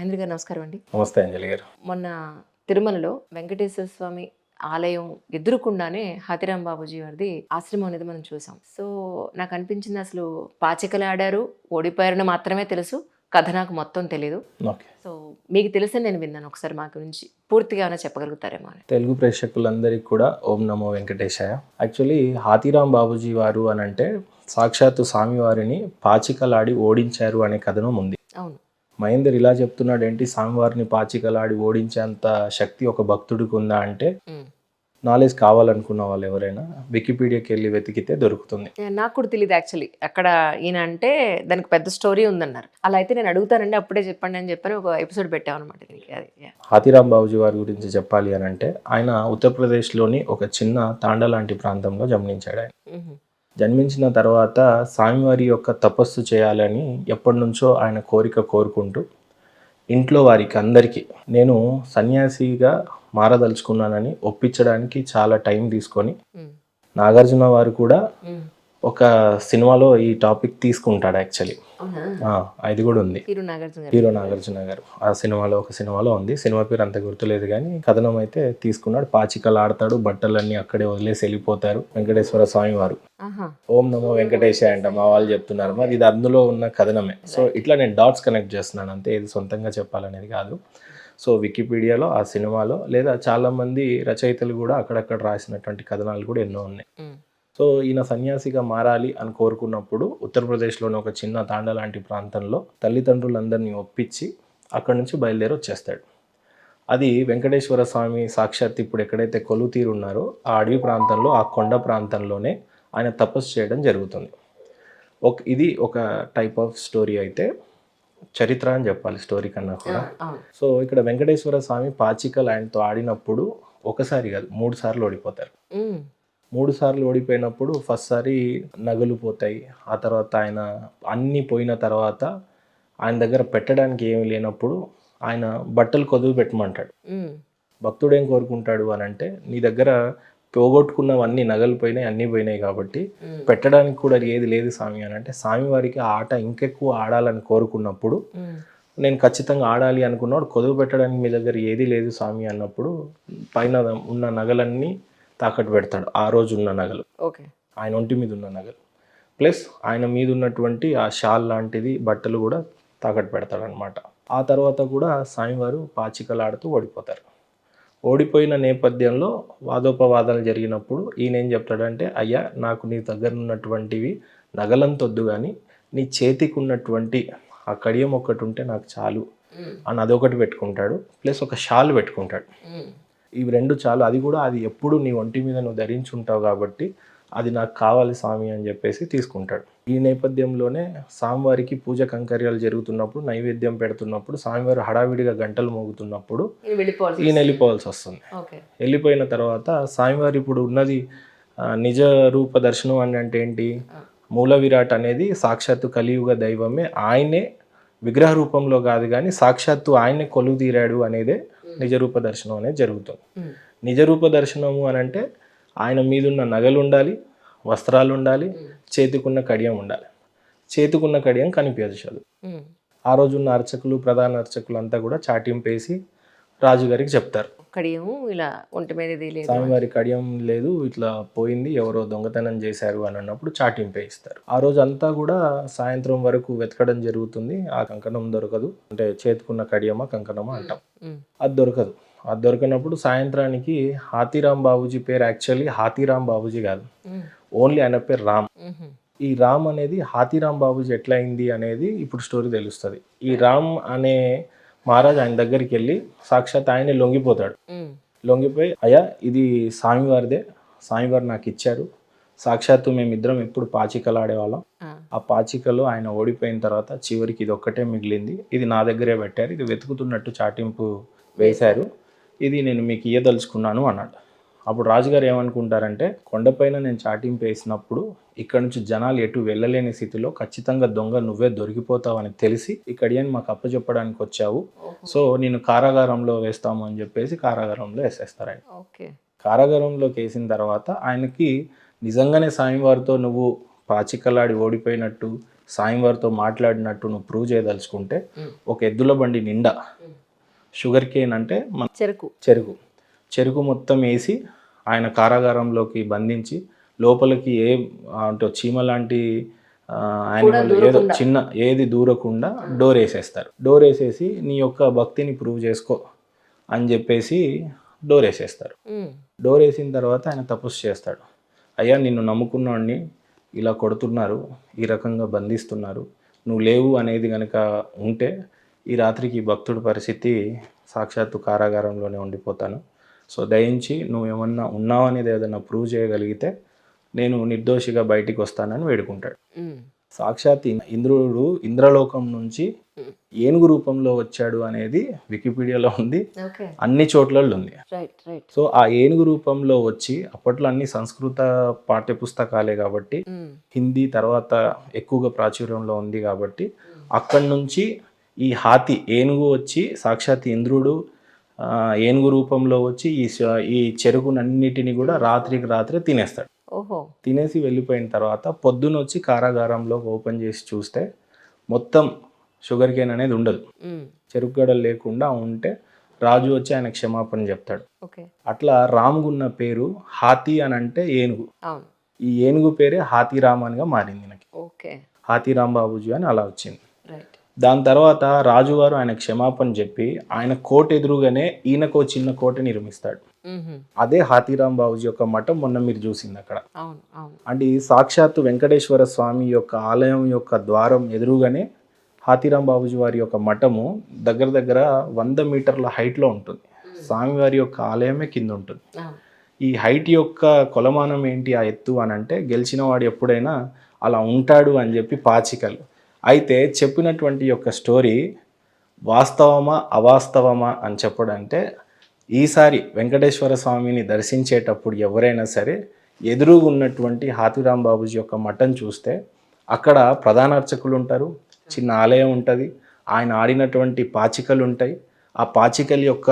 మహేంద్ర గారు నమస్కారం అండి. నమస్తే అంజలి గారు. మొన్న తిరుమలలో వెంకటేశ్వర స్వామి ఆలయం ఎదురుకుండానే హాతిరాం బాబూజీ వారిది ఆశ్రమం అనేది మనం చూసాం. సో నాకు అనిపించింది అసలు పాచికలు ఆడారు, ఓడిపోయారని మాత్రమే తెలుసు. కథ నాకు మొత్తం తెలీదు. ఓకే. సో మీకు తెలుసని నేను విన్నాను. ఒకసారి మా గురించి పూర్తిగా ఏమైనా చెప్పగలుగుతారేమో అని. తెలుగు ప్రేక్షకులందరికీ కూడా ఓం నమో వెంకటేశాయ. యాక్చువల్లీ హాతిరాం బాబూజీ వారు అని అంటే సాక్షాత్తు స్వామివారిని పాచికలాడి ఓడించారు అనే కథనం ఉంది. అవును. మహేందర్ ఇలా చెప్తున్నాడు ఏంటి, స్వామివారిని పాచికలాడి ఓడించేంత శక్తి ఒక భక్తుడికి ఉందా అంటే, నాలెడ్జ్ కావాలనుకున్న వాళ్ళు ఎవరైనా వికీపీడియాకి వెళ్ళి వెతికితే దొరుకుతుంది. నాకు కూడా తెలియదు యాక్చువల్లీ. అక్కడ ఈయన అంటే దానికి పెద్ద స్టోరీ ఉందన్నారు. అలా అయితే నేను అడుగుతానండి, అప్పుడే చెప్పండి అని చెప్పని ఒక ఎపిసోడ్ పెట్టామన్నమాట దీనికి. అది హాతిరాం బాబూజీ వారి గురించి చెప్పాలి అని అంటే, ఆయన ఉత్తరప్రదేశ్లోని ఒక చిన్న తాండా లాంటి ప్రాంతంలో జన్మించాడు. ఆయన జన్మించిన తర్వాత స్వామివారి యొక్క తపస్సు చేయాలని ఎప్పటి నుంచో ఆయన కోరుకుంటూ ఇంట్లో వారికి అందరికీ నేను సన్యాసిగా మారదలుచుకున్నానని ఒప్పించడానికి చాలా టైం తీసుకొని, నాగార్జున వారు కూడా ఒక సినిమాలో ఈ టాపిక్ తీసుకుంటాడు యాక్చువల్లీ. అది కూడా ఉంది, హీరో నాగార్జున గారు. ఆ సినిమాలో ఒక సినిమాలో ఉంది, సినిమా పేరు అంత గుర్తులేదు కానీ కథనం అయితే తీసుకున్నాడు. పాచికలు ఆడతాడు, బట్టలన్నీ అక్కడే వదిలేసి వెళ్ళిపోతారు వెంకటేశ్వర స్వామి వారు. ఓం నమో వెంకటేశ అంట మా వాళ్ళు చెప్తున్నారు, మరి ఇది అందులో ఉన్న కథనమే. సో ఇట్లా నేను డాట్స్ కనెక్ట్ చేస్తున్నాను అంతే, ఇది సొంతంగా చెప్పాలనేది కాదు. సో వికీపీడియాలో, ఆ సినిమాలో, లేదా చాలామంది రచయితలు కూడా అక్కడక్కడ రాసినటువంటి కథనాలు కూడా ఎన్నో ఉన్నాయి. సో ఈయన సన్యాసిగా మారాలి అని కోరుకున్నప్పుడు ఉత్తరప్రదేశ్లోని ఒక చిన్న తాండా లాంటి ప్రాంతంలో తల్లిదండ్రులందరినీ ఒప్పించి అక్కడి నుంచి బయలుదేరి వచ్చేస్తాడు. అది వెంకటేశ్వర స్వామి సాక్షాత్ ఇప్పుడు ఎక్కడైతే కొలుతీరు ఉన్నారో ఆ అడవి ప్రాంతంలో, ఆ కొండ ప్రాంతంలోనే ఆయన తపస్సు చేయడం జరుగుతుంది. ఇది ఒక టైప్ ఆఫ్ స్టోరీ అయితే, చరిత్ర అని చెప్పాలి స్టోరీ కన్నా కూడా. సో ఇక్కడ వెంకటేశ్వర స్వామి పాచికలు ఆయనతో ఆడినప్పుడు ఒకసారి కాదు 3 సార్లు ఓడిపోతారు. 3 సార్లు ఓడిపోయినప్పుడు ఫస్ట్ సారి నగలు పోతాయి. ఆ తర్వాత ఆయన అన్నీ పోయిన తర్వాత ఆయన దగ్గర పెట్టడానికి ఏమి లేనప్పుడు ఆయన బట్టలు కొదువు పెట్టమంటాడు. భక్తుడు ఏం కోరుకుంటాడు అని అంటే, నీ దగ్గర పోగొట్టుకున్నవన్నీ నగలు పోయినాయి, అన్నీ పోయినాయి కాబట్టి పెట్టడానికి కూడా ఏది లేదు స్వామి అని అంటే, స్వామివారికి ఆ ఆట ఇంకెక్కువ ఆడాలని కోరుకున్నప్పుడు, నేను ఖచ్చితంగా ఆడాలి అనుకున్నాడు, కొదువు పెట్టడానికి మీ దగ్గర ఏది లేదు స్వామి అన్నప్పుడు పైన ఉన్న నగలన్నీ తాకట్టు పెడతాడు. ఆ రోజు ఉన్న నగలు, ఆయన ఒంటి మీద ఉన్న నగలు ప్లస్ ఆయన మీద ఉన్నటువంటి ఆ షాల్ లాంటిది బట్టలు కూడా తాకట్టు పెడతాడు అనమాట. ఆ తర్వాత కూడా స్వామివారు పాచికలాడుతూ ఓడిపోతారు. ఓడిపోయిన నేపథ్యంలో వాదోపవాదాలు జరిగినప్పుడు ఈయన ఏం చెప్తాడంటే, అయ్యా నాకు నీ దగ్గర ఉన్నటువంటివి నగలంతొద్దు కానీ నీ చేతికి ఉన్నటువంటి ఆ కడియం ఒకటి ఉంటే నాకు చాలు అని అదొకటి పెట్టుకుంటాడు. ప్లస్ ఒక షాల్ పెట్టుకుంటాడు. ఇవి 2 చాలు, అది కూడా అది ఎప్పుడు నీ ఒంటి మీద నువ్వు ధరించి ఉంటావు కాబట్టి అది నాకు కావాలి స్వామి అని చెప్పేసి తీసుకుంటాడు. ఈ నేపథ్యంలోనే స్వామివారికి పూజ కంకర్యాలు జరుగుతున్నప్పుడు, నైవేద్యం పెడుతున్నప్పుడు, స్వామివారు హడావిడిగా గంటలు మోగుతున్నప్పుడు ఈయన వెళ్ళిపోవాల్సి వస్తుంది. వెళ్ళిపోయిన తర్వాత స్వామివారు ఇప్పుడు ఉన్నది నిజ రూప దర్శనం అని అంటే ఏంటి, మూల విరాట్ అనేది సాక్షాత్తు కలియుగ దైవమే, ఆయనే విగ్రహ రూపంలో కాదు కానీ సాక్షాత్తు ఆయనే కొలువు తీరాడు అనేదే నిజరూప దర్శనం అనేది జరుగుతుంది. నిజరూప దర్శనము అని అంటే ఆయన మీదున్న నగలు ఉండాలి, వస్త్రాలు ఉండాలి, చేతికున్న కడియం ఉండాలి. చేతికున్న కడియం కనిపించదు. ఆ రోజున్న అర్చకులు, ప్రధాన అర్చకులు అంతా కూడా చాటింపేసి రాజుగారికి చెప్తారు, కడియము ఇలా ఒంటి మీద స్వామివారి కడియం లేదు, ఇట్లా పోయింది, ఎవరో దొంగతనం చేశారు అని అన్నప్పుడు చాటింపే ఇస్తారు. ఆ రోజు అంతా కూడా సాయంత్రం వరకు వెతకడం జరుగుతుంది. ఆ కంకణం దొరకదు, అంటే చేతుకున్న కడియమా కంకణమా అంటాం, అది దొరకదు. అది దొరకనప్పుడు సాయంత్రానికి హాతిరాం బాబూజీ పేరు యాక్చువల్లీ హాతిరాం బాబూజీ కాదు, ఓన్లీ ఆయన పేరు రామ్. ఈ రామ్ అనేది హాతిరాం బాబూజీ ఎట్లా అయింది అనేది ఇప్పుడు స్టోరీ తెలుస్తుంది. ఈ రామ్ అనే మహారాజ్ ఆయన దగ్గరికి వెళ్ళి సాక్షాత్ ఆయనే లొంగిపోతాడు. లొంగిపోయి, అయ్యా ఇది స్వామివారిదే, స్వామివారు నాకు ఇచ్చారు, సాక్షాత్తు మేమిద్దరం ఎప్పుడు పాచికలు ఆడేవాళ్ళం, ఆ పాచికలో ఆయన ఓడిపోయిన తర్వాత చివరికి ఇది ఒక్కటే మిగిలింది, ఇది నా దగ్గరే పెట్టారు, ఇది వెతుకుతున్నట్టు చాటింపు వేశారు, ఇది నేను మీకు ఇయ్యదలుచుకున్నాను అన్నాడు. అప్పుడు రాజుగారు ఏమనుకుంటారంటే, కొండపైన నేను చాటింపు వేసినప్పుడు ఇక్కడ నుంచి జనాలు ఎటు వెళ్ళలేని స్థితిలో ఖచ్చితంగా దొంగ నువ్వే దొరికిపోతావు అని తెలిసి ఇక్కడి అని మాకు అప్పచెప్పడానికి వచ్చావు, సో నేను కారాగారంలో వేస్తాము అని చెప్పేసి కారాగారంలో వేసేస్తారు ఆయన. కారాగారంలోకి వేసిన తర్వాత ఆయనకి నిజంగానే స్వామివారితో నువ్వు పాచికలాడి ఓడిపోయినట్టు, సాయంవారితో మాట్లాడినట్టు నువ్వు ప్రూవ్ చేయదలుచుకుంటే ఒక ఎద్దుల బండి నిండా షుగర్ కేన్ అంటే మన చెరుకు మొత్తం వేసి ఆయన కారాగారంలోకి బంధించి లోపలికి అంటే చీమ లాంటి యానిమల్ ఏదో చిన్న ఏది దూరకుండా డోర్ వేసేస్తారు. డోర్ వేసేసి నీ యొక్క భక్తిని ప్రూవ్ చేసుకో అని చెప్పేసి డోర్ వేసేస్తారు. డోర్ వేసిన తర్వాత ఆయన తపస్సు చేస్తాడు. అయ్యా నిన్ను నమ్ముకున్నవాడిని ఇలా కొడుతున్నారు, ఈ రకంగా బంధిస్తున్నారు, నువ్వు లేవు అనేది కనుక ఉంటే ఈ రాత్రికి భక్తుడి పరిస్థితి సాక్షాత్తు కారాగారంలోనే ఉండిపోతాను. సో దయించి నువ్వు ఏమన్నా ఉన్నావు అనేది ఏదైనా ప్రూవ్ చేయగలిగితే నేను నిర్దోషిగా బయటికి వస్తానని వేడుకుంటాడు. సాక్షాత్ ఇంద్రుడు ఇంద్రలోకం నుంచి ఏనుగు రూపంలో వచ్చాడు అనేది వికీపీడియాలో ఉంది, అన్ని చోట్లలో ఉంది. సో ఆ ఏనుగు రూపంలో వచ్చి అప్పట్లో అన్ని సంస్కృత పాఠ్య పుస్తకాలే కాబట్టి హిందీ తర్వాత ఎక్కువగా ప్రాచుర్యంలో ఉంది కాబట్టి అక్కడి నుంచి ఈ హాతి ఏనుగు వచ్చి సాక్షాత్ ఇంద్రుడు ఏనుగు రూపంలో వచ్చి ఈ చెరుకునన్నిటిని కూడా రాత్రికి రాత్రే తినేస్తాడు. తినేసి వెళ్ళిపోయిన తర్వాత పొద్దున వచ్చి కారాగారంలో ఓపెన్ చేసి చూస్తే మొత్తం షుగర్ కేన్ అనేది ఉండదు, చెరుకు గడలు లేకుండా ఉంటే రాజు వచ్చి ఆయన క్షమాపణ చెప్తాడు. అట్లా రాముగున్న పేరు హాతీ అని అంటే ఏనుగు, ఈ ఏనుగు పేరే హాతీరామ్ గా మారింది. నాకు హాతీరామ్ బాబుజీ అని అలా వచ్చింది. దాని తర్వాత రాజుగారు ఆయన క్షమాపణ చెప్పి ఆయన కోట ఎదురుగానే ఈయనకు చిన్న కోట నిర్మిస్తాడు. అదే హాతీరామ్ బాబుజీ యొక్క మఠం మొన్న మీరు చూసింది అక్కడ. అంటే సాక్షాత్తు వెంకటేశ్వర స్వామి యొక్క ఆలయం యొక్క ద్వారం ఎదురుగానే హాతీరామ్ బాబుజీ వారి యొక్క మఠము దగ్గర దగ్గర 100 మీటర్ల హైట్లో ఉంటుంది. స్వామివారి యొక్క ఆలయమే కింద ఉంటుంది. ఈ హైట్ యొక్క కొలమానం ఏంటి, ఆ ఎత్తు అని అంటే గెలిచిన వాడు ఎప్పుడైనా అలా ఉంటాడు అని చెప్పి పాచికలు. అయితే చెప్పినటువంటి యొక్క స్టోరీ వాస్తవమా అవాస్తవమా అని చెప్పడంటే ఈసారి వెంకటేశ్వర స్వామిని దర్శించేటప్పుడు ఎవరైనా సరే ఎదురుగా ఉన్నటువంటి హాతీరామ్ బాబుజీ యొక్క మఠం చూస్తే అక్కడ ప్రధాన అర్చకులు ఉంటారు, చిన్న ఆలయం ఉంటుంది, ఆయన ఆడినటువంటి పాచికలు ఉంటాయి, ఆ పాచికల యొక్క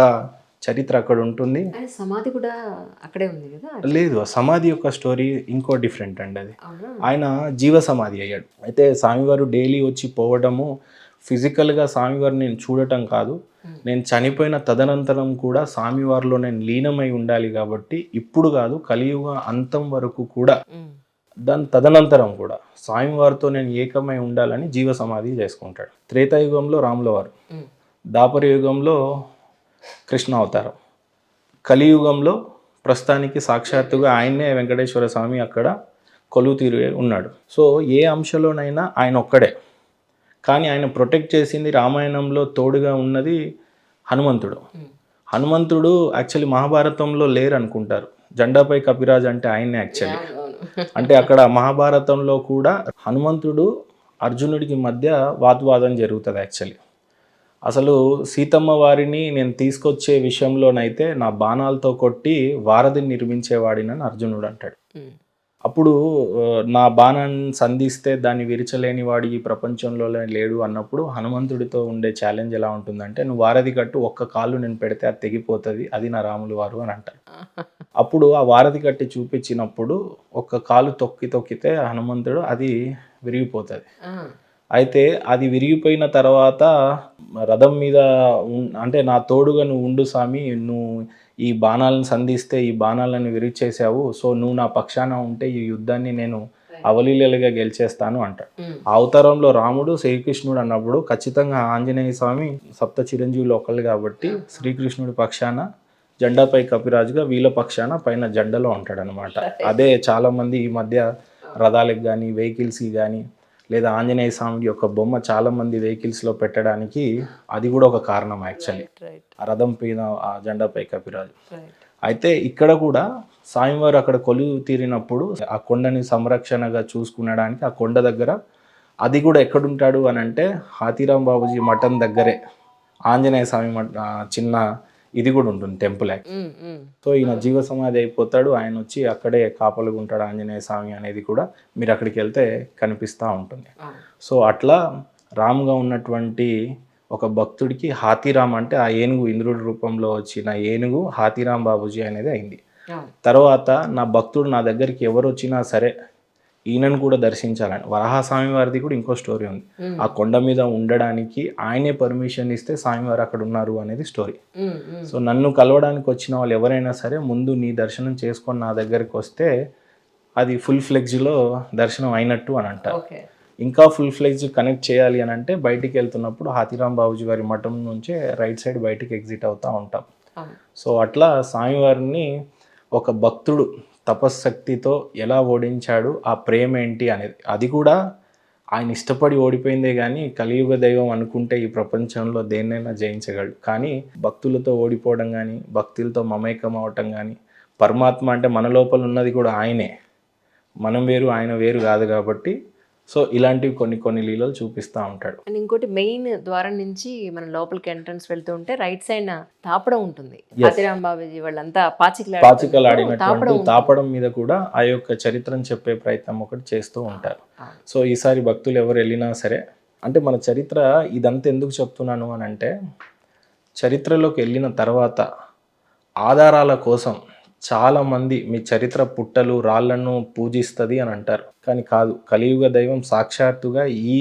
చరిత్ర అక్కడ ఉంటుంది. సమాధి కూడా అక్కడే ఉంది కదా? లేదు, సమాధి యొక్క స్టోరీ ఇంకో డిఫరెంట్ అండి. అది ఆయన జీవ సమాధి అయ్యాడు. అయితే స్వామివారు డైలీ వచ్చి పోవడము, ఫిజికల్గా స్వామివారిని నేను చూడటం కాదు, నేను చనిపోయిన తదనంతరం కూడా స్వామివారిలో నేను లీనమై ఉండాలి కాబట్టి ఇప్పుడు కాదు కలియుగ అంతం వరకు కూడా దాని తదనంతరం కూడా స్వామివారితో నేను ఏకమై ఉండాలని జీవ సమాధి చేసుకుంటాడు. త్రేతాయుగంలో రాముల వారు, దాపర యుగంలో కృష్ణ అవతారం, కలియుగంలో ప్రస్తుతానికి సాక్షాత్తుగా ఆయన్నే వెంకటేశ్వర స్వామి అక్కడ కొలువు తీరు ఉన్నాడు. సో ఏ అంశంలోనైనా ఆయన ఒక్కడే, కానీ ఆయన ప్రొటెక్ట్ చేసింది రామాయణంలో తోడుగా ఉన్నది హనుమంతుడు. హనుమంతుడు యాక్చువల్లీ మహాభారతంలో లేరు అనుకుంటారు, జెండాపై కపిరాజ్ అంటే ఆయన్నే యాక్చువల్లీ. అంటే అక్కడ మహాభారతంలో కూడా హనుమంతుడు అర్జునుడికి మధ్య వాద్వాదం జరుగుతుంది. యాక్చువల్లీ అసలు సీతమ్మ వారిని నేను తీసుకొచ్చే విషయంలోనైతే నా బాణాలతో కొట్టి వారధిని నిర్మించేవాడినని అర్జునుడు అంటాడు. అప్పుడు నా బాణాన్ని సంధిస్తే దాన్ని విరచలేని వాడు ఈ ప్రపంచంలో లేడు అన్నప్పుడు హనుమంతుడితో ఉండే ఛాలెంజ్ ఎలా ఉంటుందంటే, నువ్వు వారధి కట్టు, ఒక్క కాళ్ళు నేను పెడితే అది తెగిపోతుంది, అది నా రాములు వారు అని అంటాడు. అప్పుడు ఆ వారధి కట్టి చూపించినప్పుడు ఒక్క కాలు తొక్కితే హనుమంతుడు అది విరిగిపోతుంది. అయితే అది విరిగిపోయిన తర్వాత రథం మీద అంటే నా తోడుగా నువ్వు ఉండు స్వామి, నువ్వు ఈ బాణాలను సంధిస్తే ఈ బాణాలను విరిచేసావు, సో నువ్వు నా పక్షాన ఉంటే ఈ యుద్ధాన్ని నేను అవలీలలుగా గెలిచేస్తాను అంటాడు. ఆ అవతారంలో రాముడు శ్రీకృష్ణుడు అన్నప్పుడు ఖచ్చితంగా ఆంజనేయ స్వామి సప్త చిరంజీవులు ఒకళ్ళు కాబట్టి శ్రీకృష్ణుడి పక్షాన జెండాపై కపిరాజుగా వీళ్ళ పక్షాన పైన జెండాలో ఉంటాడు అనమాట. అదే చాలా మంది ఈ మధ్య రథాలకు కానీ వెహికల్స్కి కానీ లేదా ఆంజనేయ స్వామి యొక్క బొమ్మ చాలా మంది వెహికల్స్లో పెట్టడానికి అది కూడా ఒక కారణం యాక్చువల్లీ, ఆ రథం పైన ఆ జెండాపై కపిరాజు. అయితే ఇక్కడ కూడా స్వామివారు అక్కడ కొలువు తీరినప్పుడు ఆ కొండని సంరక్షణగా చూసుకునడానికి ఆ కొండ దగ్గర అది కూడా ఎక్కడుంటాడు అని అంటే హాతీరామ్ బాబుజీ మఠం దగ్గరే ఆంజనేయ స్వామి చిన్న ఇది కూడా ఉంటుంది, టెంపుల్. సో ఈయన జీవ సమాధి అయిపోతాడు, ఆయన వచ్చి అక్కడే కాపలుగా ఉంటాడు ఆంజనేయ స్వామి అనేది కూడా మీరు అక్కడికి వెళ్తే కనిపిస్తూ ఉంటుంది. సో అట్లా రాముగా ఉన్నటువంటి ఒక భక్తుడికి హాతీరామ్ అంటే ఆ ఏనుగు ఇంద్రుడి రూపంలో వచ్చిన ఏనుగు హాతీరామ్ బాబుజీ అనేది అయింది. తర్వాత నా భక్తుడు నా దగ్గరికి ఎవరు వచ్చినా సరే ఈయనను కూడా దర్శించాలని. వరాహస్వామి వారిది కూడా ఇంకో స్టోరీ ఉంది. ఆ కొండ మీద ఉండడానికి ఆయనే పర్మిషన్ ఇస్తే స్వామివారు అక్కడ ఉన్నారు అనేది స్టోరీ. సో నన్ను కలవడానికి వచ్చిన వాళ్ళు ఎవరైనా సరే ముందు నీ దర్శనం చేసుకొని నా దగ్గరికి వస్తే అది ఫుల్ ఫ్లెడ్జ్లో దర్శనం అయినట్టు అని అంటారు. ఇంకా ఫుల్ ఫ్లెడ్జ్ కనెక్ట్ చేయాలి అని అంటే బయటికి వెళ్తున్నప్పుడు హాతీరాం బాబుజీ వారి మఠం నుంచే రైట్ సైడ్ బయటికి ఎగ్జిట్ అవుతూ ఉంటాం. సో అట్లా స్వామివారిని ఒక భక్తుడు తపశ్శక్తితో ఎలా ఓడించాడు, ఆ ప్రేమ ఏంటి అనేది, అది కూడా ఆయన ఇష్టపడి ఓడిపోయిందే కానీ కలియుగ దైవం అనుకుంటే ఈ ప్రపంచంలో దేన్నైనా జయించగలడు. కానీ భక్తులతో ఓడిపోవడం కానీ, భక్తులతో మమేకం అవటం కానీ, పరమాత్మ అంటే మన లోపల ఉన్నది కూడా ఆయనే, మనం వేరు ఆయన వేరు కాదు కాబట్టి సో ఇలాంటివి కొన్ని లీలలు చూపిస్తూ ఉంటాడు. అండ్ ఇంకోటి మెయిన్ ద్వారం నుంచి మనం లోపలికి ఎంట్రన్స్ వెళ్తూ ఉంటే రైట్ సైడ్ తాపడం ఉంటుంది. హాతీరాం బాబాజీ వాళ్ళంతా పాచికలాడినటువంటి తాపడం మీద కూడా ఆ యొక్క చరిత్రను చెప్పే ప్రయత్నం ఒకటి చేస్తూ ఉంటారు. సో ఈసారి భక్తులు ఎవరు వెళ్ళినా సరే, అంటే మన చరిత్ర ఇదంతా ఎందుకు చెప్తున్నాను అని అంటే, చరిత్రలోకి వెళ్ళిన తర్వాత ఆధారాల కోసం చాలామంది మీ చరిత్ర పుట్టలు రాళ్లను పూజిస్తుంది అని అంటారు. కానీ కాదు, కలియుగ దైవం సాక్షాత్తుగా ఈ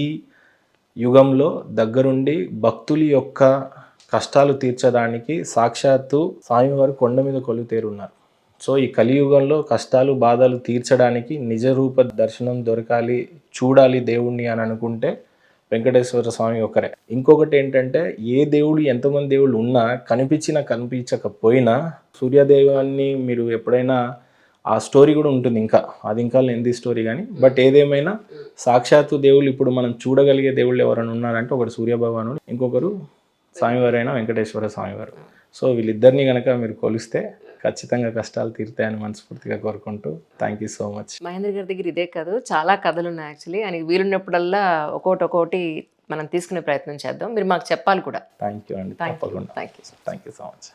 యుగంలో దగ్గరుండి భక్తులి యొక్క కష్టాలు తీర్చడానికి సాక్షాత్తు స్వామివారు కొండ మీద కొలుతేరున్నారు. సో ఈ కలియుగంలో కష్టాలు బాధలు తీర్చడానికి నిజరూప దర్శనం దొరకాలి, చూడాలి దేవుణ్ణి అని అనుకుంటే వెంకటేశ్వర స్వామి ఒకరే. ఇంకొకటి ఏంటంటే, ఏ దేవుడు ఎంతమంది దేవుళ్ళు ఉన్నా కనిపించకపోయినా సూర్యదేవాన్ని మీరు ఎప్పుడైనా, ఆ స్టోరీ కూడా ఉంటుంది, అది ఇంకా లెంది స్టోరీ కానీ, బట్ ఏదేమైనా సాక్షాత్తు దేవుళ్ళు ఇప్పుడు మనం చూడగలిగే దేవుళ్ళు ఎవరైనా ఉన్నారంటే ఒకటి సూర్యభగవానుడు, ఇంకొకరు స్వామివారైన వెంకటేశ్వర స్వామివారు. సో వీళ్ళిద్దరిని కనుక మీరు కొలిస్తే ఖచ్చితంగా కష్టాలు తీరుతాయని మనస్ఫూర్తిగా కోరుకుంటూ thank you so much. Mahendra గారి దగ్గర ఇదే కాదు, చాలా కథలు ఉన్నాయి యాక్చువల్లీ. ఆయనకి వీలున్నప్పుడల్లా ఒక్కొక్కటి మనం తీసుకునే ప్రయత్నం చేద్దాం. మీరు మాకు చెప్పాలి కూడా. థ్యాంక్ యూ అండి, తప్పకుండా. Thank you so much.